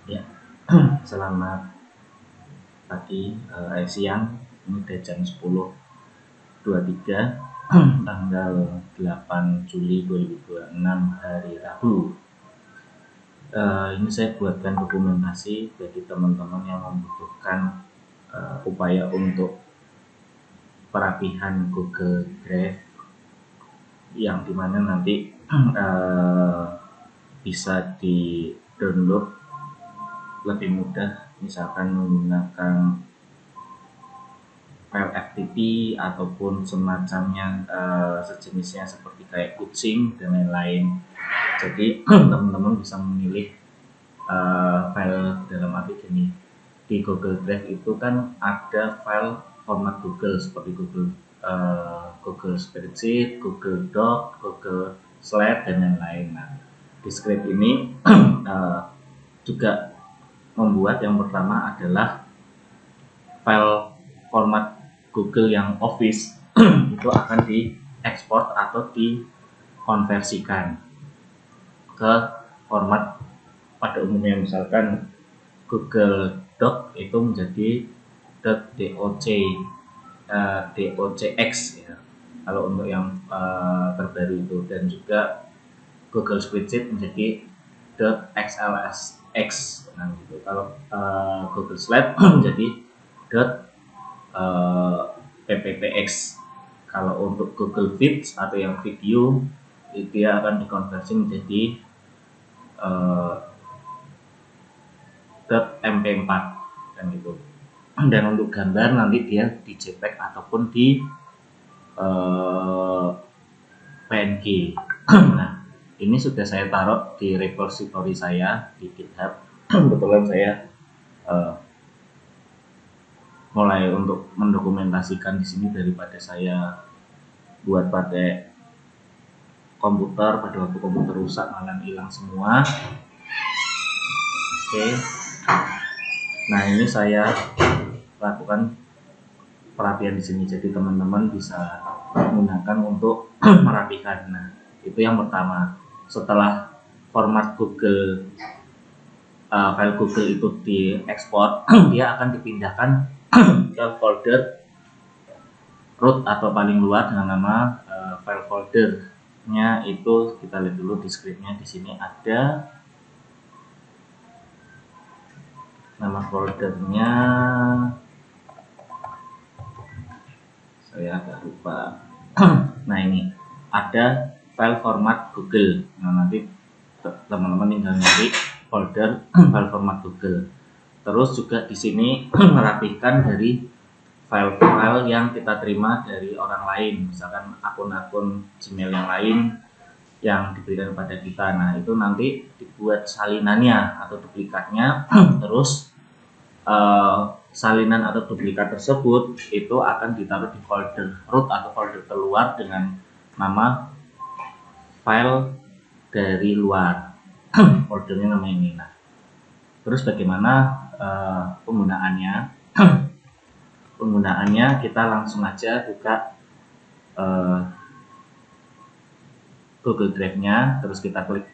Ya, selamat pagi, siang. Ini udah jam 10.23, tanggal 8 Juli 2026, hari Rabu. Ini saya buatkan dokumentasi bagi teman-teman yang membutuhkan upaya untuk perapihan Google Drive, yang dimana nanti bisa di-download lebih mudah, misalkan menggunakan file FTP ataupun semacamnya, sejenisnya seperti kayak kucing dan lain-lain. Jadi teman-teman bisa memilih file dalam arti gini, di Google Drive itu kan ada file format Google seperti Google Spreadsheet, Google Doc, Google Slide dan lain-lain. Nah, di script ini juga membuat yang pertama adalah file format Google yang Office itu akan diekspor atau dikonversikan ke format pada umumnya, misalkan Google Doc itu menjadi .docx ya, kalau untuk yang terbaru itu, dan juga Google Spreadsheet menjadi .xlsx. Nah, gitu. Kalau Google Slide menjadi .pptx. Kalau untuk Google Feeds atau yang video, dia akan dikonversi menjadi .mp4 dan gitu. Dan untuk gambar nanti dia di JPEG ataupun di PNG. Nah, ini sudah saya taruh di repository saya di GitHub. Kebetulan saya mulai untuk mendokumentasikan di sini daripada saya buat pakai komputer, pada waktu komputer rusak malah hilang semua. Oke. Nah, ini saya lakukan perapian di sini, jadi teman-teman bisa menggunakan untuk merapikan. Nah, itu yang pertama. Setelah format Google, file Google itu diekspor, dia akan dipindahkan ke folder root atau paling luar dengan nama file foldernya itu. Kita lihat dulu di scriptnya. Di sini ada nama foldernya, saya agak lupa. Nah, ini ada file format Google. Nah, nanti teman-teman tinggal nyari folder file format Google. Terus juga di sini merapikan dari file-file yang kita terima dari orang lain, misalkan akun-akun Gmail yang lain yang diberikan kepada kita. Nah, itu nanti dibuat salinannya atau duplikatnya. Terus salinan atau duplikat tersebut itu akan ditaruh di folder root atau folder keluar dengan nama file dari luar. Foldernya namanya ini. Nah, terus bagaimana penggunaannya? Penggunaannya kita langsung aja buka Google Drive-nya, terus kita klik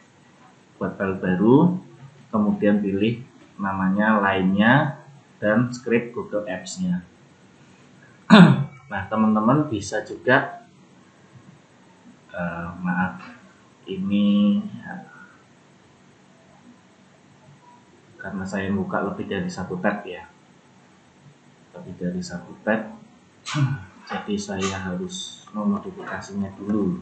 buat file baru, kemudian pilih namanya lainnya dan script Google Apps-nya. Nah, teman-teman bisa juga maaf, ini karena saya buka lebih dari satu tab ya, jadi saya harus memodifikasinya dulu.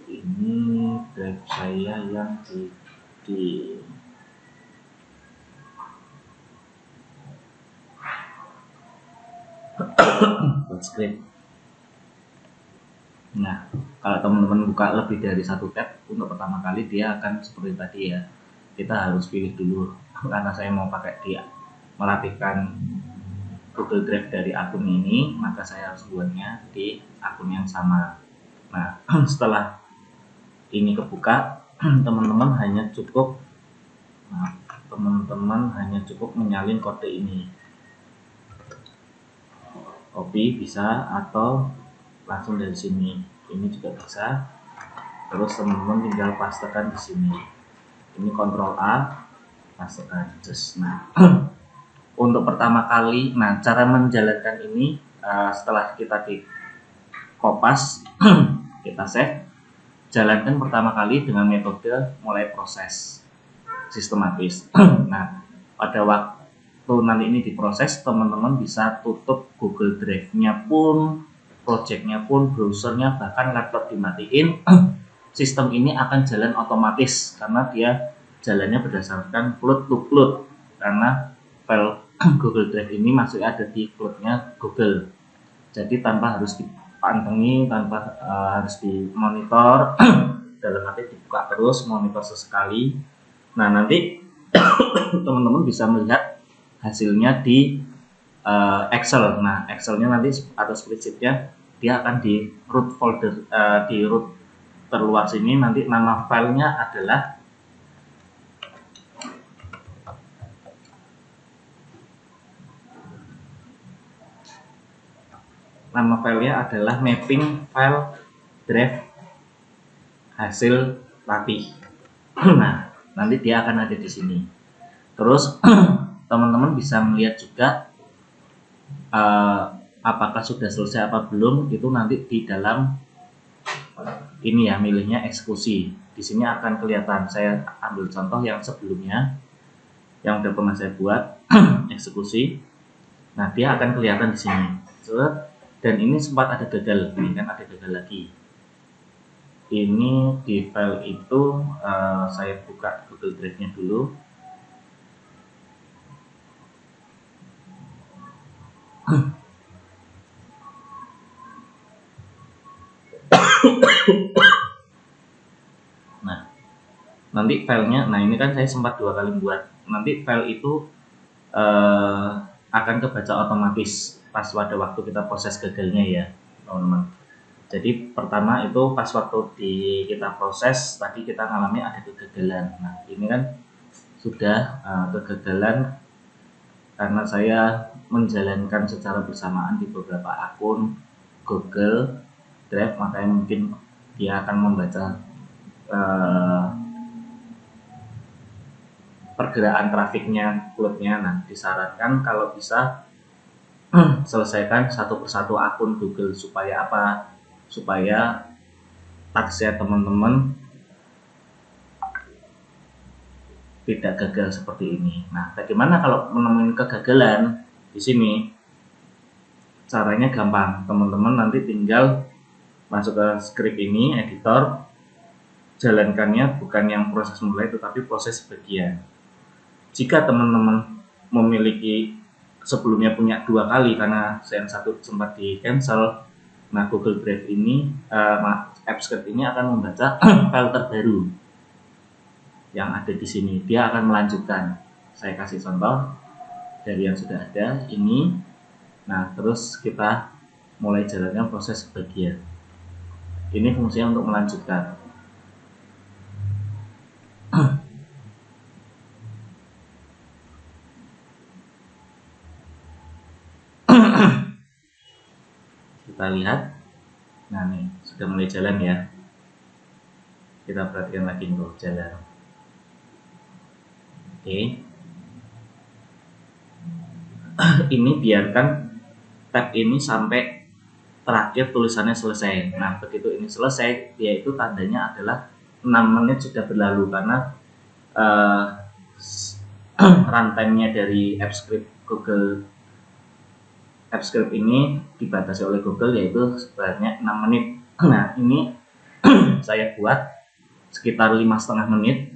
Ini drive saya yang di script. Nah, kalau teman-teman buka lebih dari satu tab, untuk pertama kali dia akan seperti tadi ya, kita harus pilih dulu. Karena saya mau pakai dia melatihkan Google Drive dari akun ini, maka saya harus buatnya di akun yang sama. Nah, setelah ini kebuka, teman-teman hanya cukup menyalin kode ini, copy bisa, atau langsung dari sini. Ini juga bisa. Terus teman-teman tinggal pastekan di sini. Ini Ctrl A, pastekan. Nah, untuk pertama kali, nah cara menjalankan ini setelah kita di kopas, kita save, jalankan pertama kali dengan metode mulai proses sistematis. Nah, pada waktu nanti ini diproses, teman-teman bisa tutup Google Drive-nya pun, project-nya pun, browsernya, bahkan laptop dimatiin. Sistem ini akan jalan otomatis karena dia jalannya berdasarkan cloud to cloud, karena file Google Drive ini masih ada di cloud-nya Google. Jadi tanpa harus dipantengi, tanpa harus dimonitor, dalam arti dibuka terus, monitor sesekali. Nah, nanti teman-teman bisa melihat hasilnya di Excel. Nah, Excelnya nanti atau spreadsheetnya dia akan di root folder, di root terluar sini. Nanti nama filenya adalah mapping file drive hasil rapih. Nah, nanti dia akan ada di sini. Terus teman-teman bisa melihat juga apakah sudah selesai apa belum, itu nanti di dalam ini ya, milihnya eksekusi. Di sini akan kelihatan. Saya ambil contoh yang sebelumnya yang udah pernah saya buat, eksekusi. Nah, dia akan kelihatan di sini. Dan ini sempat ada gagal, ini kan ada gagal lagi. Ini di file itu saya buka Google Drive-nya dulu. Nah, nanti filenya, nah ini kan saya sempat 2 kali buat. Nanti file itu akan kebaca otomatis pas pada waktu kita proses gagalnya ya, teman-teman. Jadi pertama itu pas waktu kita proses tadi kita ngalami ada kegagalan. Nah, ini kan sudah kegagalan karena saya menjalankan secara bersamaan di beberapa akun Google Drive, makanya mungkin dia akan membaca pergerakan trafiknya, cloudnya. Nah, disarankan kalau bisa selesaikan satu persatu akun Google. Supaya apa? Supaya taksnya teman-teman tidak gagal seperti ini. Nah, bagaimana kalau menemukan kegagalan? Di sini caranya gampang. Teman-teman nanti tinggal masuk ke script ini, editor, jalankannya bukan yang proses mulai tetapi proses bagian. Jika teman-teman memiliki sebelumnya punya 2 kali karena yang satu sempat di cancel, nah Google Drive ini, AppScript ini akan membaca file terbaru yang ada di sini. Dia akan melanjutkan. Saya kasih contoh dari yang sudah ada ini. Nah, terus kita mulai jalankan proses bagian. Ini fungsinya untuk melanjutkan. Kita lihat, nah nih sudah mulai jalan ya. Kita perhatikan lagi untuk jalan. Oke. Ini biarkan tab ini sampai terakhir tulisannya selesai. Nah, begitu ini selesai, yaitu tandanya adalah 6 menit sudah berlalu karena runtime-nya dari AppScript Google AppScript ini dibatasi oleh Google yaitu sebanyak 6 menit. Nah, ini saya buat sekitar 5,5 menit,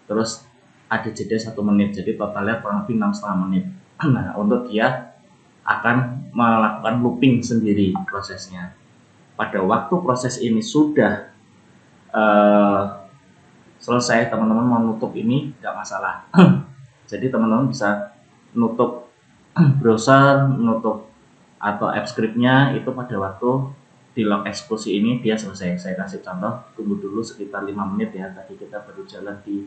terus ada jeda 1 menit, jadi totalnya kurang lebih 6,5 menit. Nah, untuk dia akan melakukan looping sendiri prosesnya. Pada waktu proses ini sudah selesai, teman-teman mau nutup ini tidak masalah. Jadi teman-teman bisa nutup browser, nutup atau AppScript-nya itu pada waktu di log eksekusi ini dia selesai. Saya kasih contoh, tunggu dulu sekitar 5 menit ya. Tadi kita baru jalan di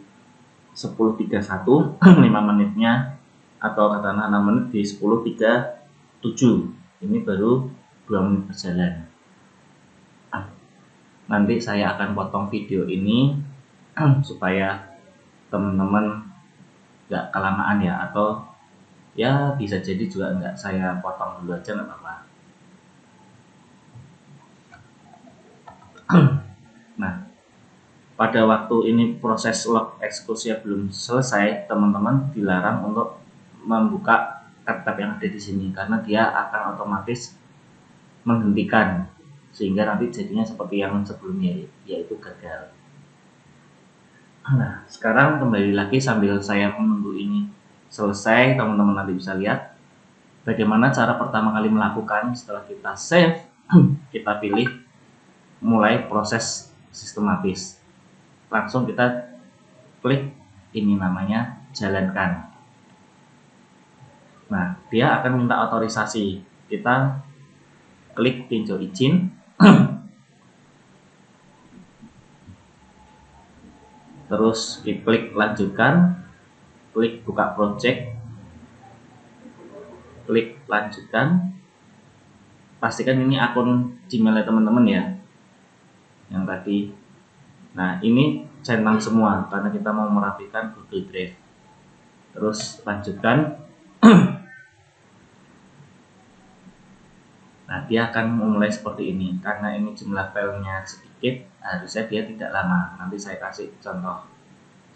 10.31, 5 menitnya atau katakanlah 6 menit di 10.37. Ini baru 2 menit berjalan. nanti saya akan potong video ini supaya teman-teman nggak kelamaan ya, atau ya bisa jadi juga nggak, saya potong dulu aja nggak apa-apa. Nah, pada waktu ini proses log eksekusi belum selesai, teman-teman dilarang untuk membuka tab-tab yang ada di sini karena dia akan otomatis menghentikan, sehingga nanti jadinya seperti yang sebelumnya, yaitu gagal. Nah, sekarang kembali lagi sambil saya menunggu ini selesai, teman-teman nanti bisa lihat bagaimana cara pertama kali melakukan. Setelah kita save, kita pilih mulai proses sistematis. Langsung kita klik ini namanya jalankan. Nah, dia akan minta otorisasi. Kita klik tinjau izin. Terus klik lanjutkan, klik buka project, klik lanjutkan. Pastikan ini akun Gmail teman-teman ya, yang tadi. Nah, ini centang semua karena kita mau merapikan Google Drive. Terus lanjutkan. Nah, dia akan memulai seperti ini. Karena ini jumlah filenya sedikit, harusnya dia tidak lama. Nanti saya kasih contoh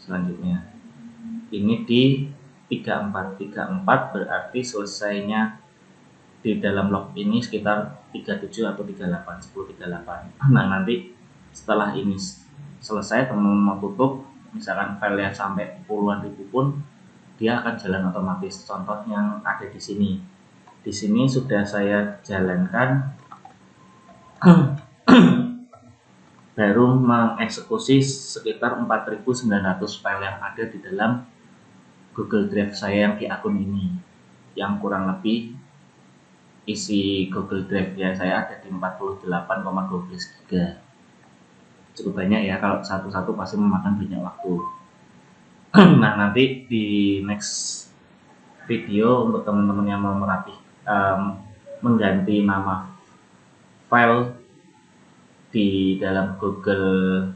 selanjutnya. Ini di 34 berarti selesainya di dalam log ini sekitar 37 atau 38, 1038. Nah, nanti setelah ini selesai, teman-teman mau tutup, misalkan filenya sampai puluhan ribu pun, dia akan jalan otomatis. Contoh yang ada di sini. Di sini sudah saya jalankan, baru mengeksekusi sekitar 4900 file yang ada di dalam Google Drive saya yang di akun ini, yang kurang lebih isi Google Drive ya saya ada di 48,12 GB. Cukup banyak ya, kalau satu-satu pasti memakan banyak waktu. Nah, nanti di next video untuk teman-teman yang mau mengganti nama file di dalam Google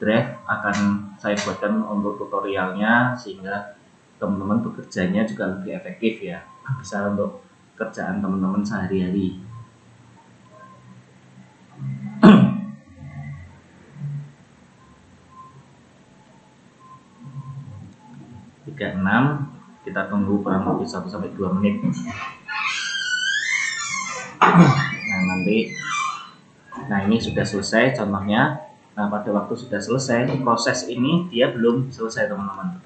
Drive akan saya buatkan untuk tutorialnya, sehingga teman-teman bekerjanya juga lebih efektif ya, bisa untuk kerjaan teman-teman sehari-hari. Kita tunggu kurang lebih 1-2 menit. Nah, ini sudah selesai contohnya. Nah, pada waktu sudah selesai proses ini, dia belum selesai teman-teman.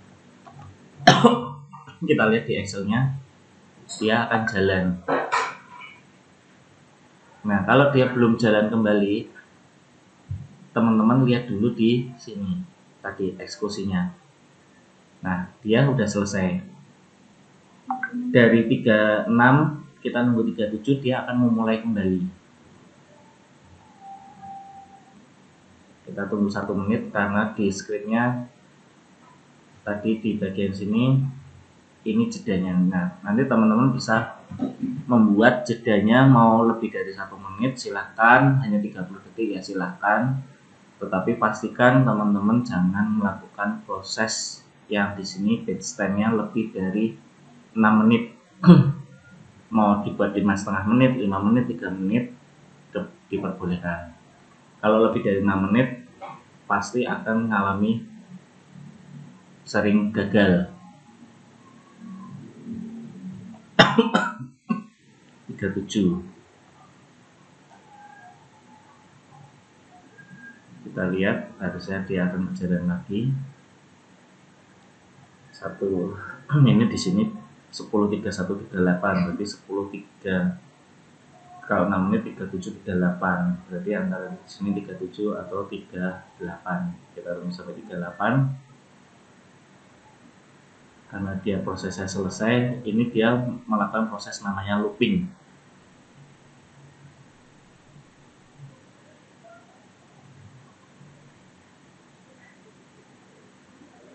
Kita lihat di Excelnya, dia akan jalan. Nah, kalau dia belum jalan kembali, teman-teman lihat dulu di sini tadi eksekusinya. Nah, dia udah selesai. Dari 36 kita nunggu 37, dia akan memulai kembali. Kita tunggu 1 menit karena di screen-nya tadi di bagian sini ini jedanya. Nah, nanti teman-teman bisa membuat jedanya mau lebih dari 1 menit silahkan, hanya 30 detik ya silahkan. Tetapi pastikan teman-teman jangan melakukan proses yang di sini batch time-nya lebih dari 6 menit. Mau dibuat 5,5 menit, 5 menit, 3 menit diperbolehkan. Kalau lebih dari 6 menit pasti akan mengalami sering gagal. 37. Kita lihat harusnya dia akan berjalan lagi. Ini di sini 10.31.38 berarti 10.3, kalau 6 menit 37.38 berarti antara di sini 37 atau 38. Kita tunggu sampai 38 karena dia prosesnya selesai. Ini dia melakukan proses namanya looping.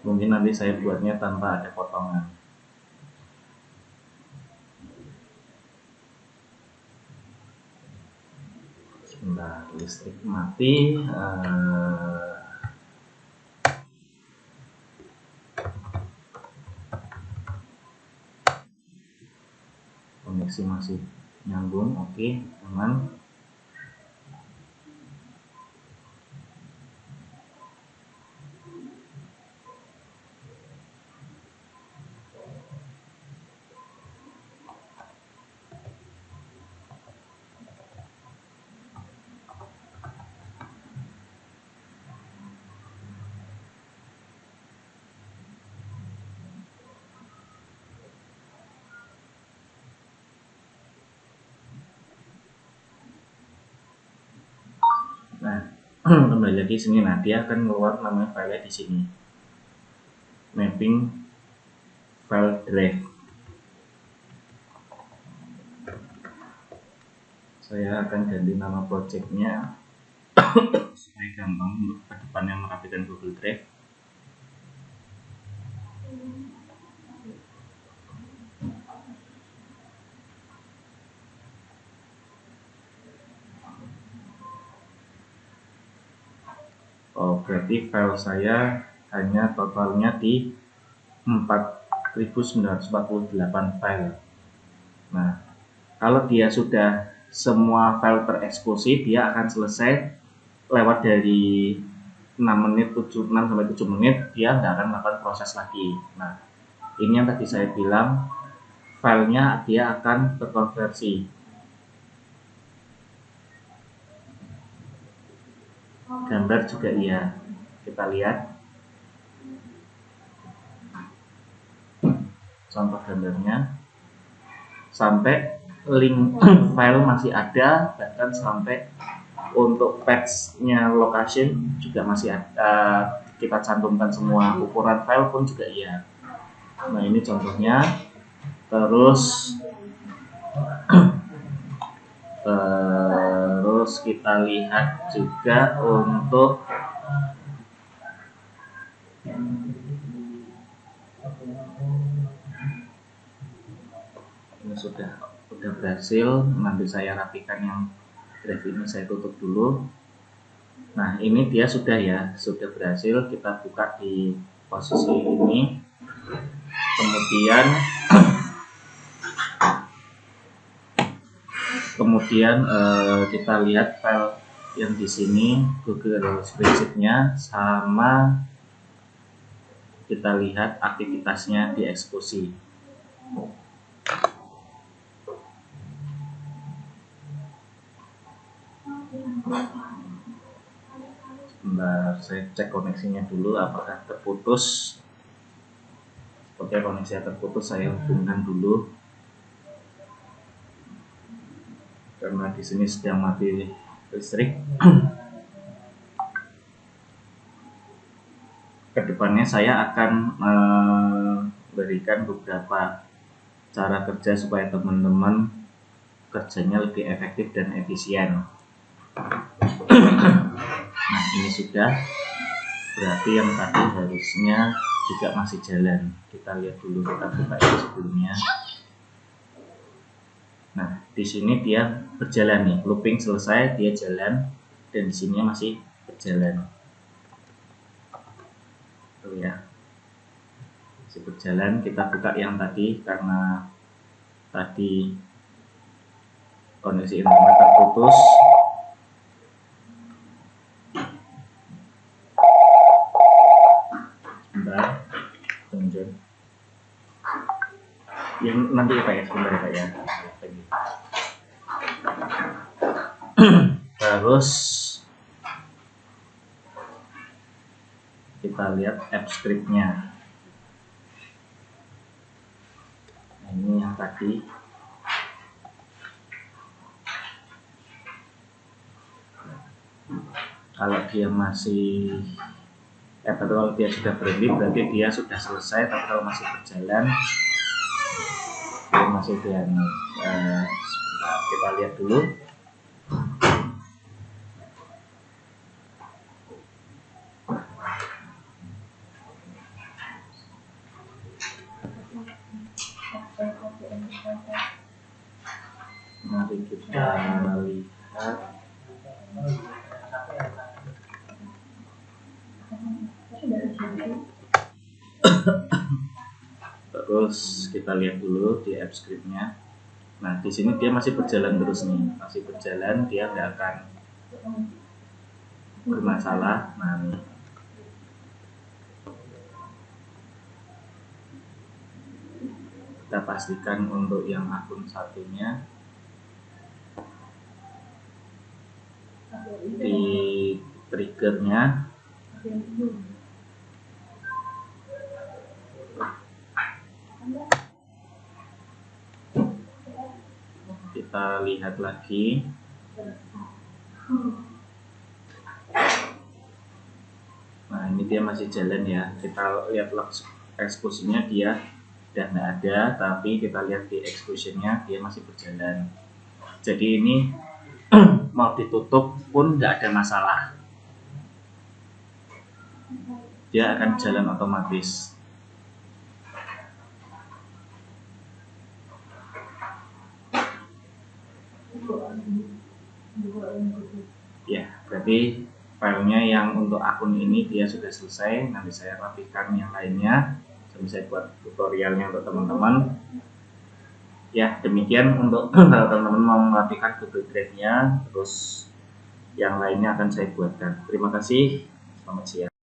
Mungkin nanti saya buatnya tanpa ada potongan. Sebentar. listrik mati. Koneksi masih nyambung, oke, aman. Nah, kembali lagi sini. Nah, dia akan keluar namanya file di sini, mapping file drive. Saya akan ganti nama projectnya supaya gampang untuk kedepannya merapikan Google Drive. Oh, berarti file saya hanya totalnya di 4948 file. Nah, kalau dia sudah semua file tereksekusi, dia akan selesai lewat dari 6 sampai 7 menit, dia nggak akan melakukan proses lagi. Nah, ini yang tadi saya bilang, filenya dia akan terkonversi. Gambar juga iya, kita lihat contoh gambarnya, sampai link file masih ada, bahkan sampai untuk patch-nya location juga masih ada, kita cantumkan semua, ukuran file pun juga iya. Nah, ini contohnya. Terus kita lihat juga untuk ini sudah berhasil. Nanti saya rapikan yang drive ini, saya tutup dulu. Nah, ini dia sudah berhasil. Kita buka di posisi ini, kemudian kita lihat file yang di sini, Google Spreadsheet-nya, sama kita lihat aktivitasnya dieksekusi. Sebentar, saya cek koneksinya dulu apakah terputus. Sepertinya koneksinya terputus, saya hubungkan dulu. Karena di sini sedang mati listrik. Kedepannya saya akan memberikan beberapa cara kerja supaya teman-teman kerjanya lebih efektif dan efisien. Nah, ini sudah, berarti yang tadi harusnya juga masih jalan. Kita lihat dulu, kita buka yang sebelumnya. Nah, di sini dia berjalan nih, looping selesai, dia jalan, dan di sini masih berjalan. Tuh ya, masih berjalan. Kita buka yang tadi, karena tadi koneksi internet terputus. Sebentar, tunjuk. Yang nanti ya Pak ya, sebentar ya Pak ya. Terus kita lihat app script-nya. Nah, ini yang tadi. Kalau dia masih kalau dia sudah berhenti, berarti dia sudah selesai. Tapi kalau masih berjalan, dia masih kita lihat dulu. Mari kita lihat. Terus kita lihat dulu di app scriptnya. Nah, di sini dia masih berjalan terus nih, masih berjalan, dia nggak akan bermasalah. Nah, nih. Kita pastikan untuk yang akun satunya di triggernya kita lihat lagi. Nah, ini dia masih jalan ya. Kita lihat log eksekusinya dia udah nggak ada, tapi kita lihat di executionnya dia masih berjalan. Jadi ini mau ditutup pun nggak ada masalah, dia akan jalan otomatis. Ya, berarti filenya yang untuk akun ini dia sudah selesai. Nanti saya rapikan yang lainnya, sampai saya buat tutorialnya untuk teman-teman. Ya, demikian untuk kalau teman-teman mau merapikan Google Drive-nya, terus yang lainnya akan saya buatkan. Terima kasih, selamat siang.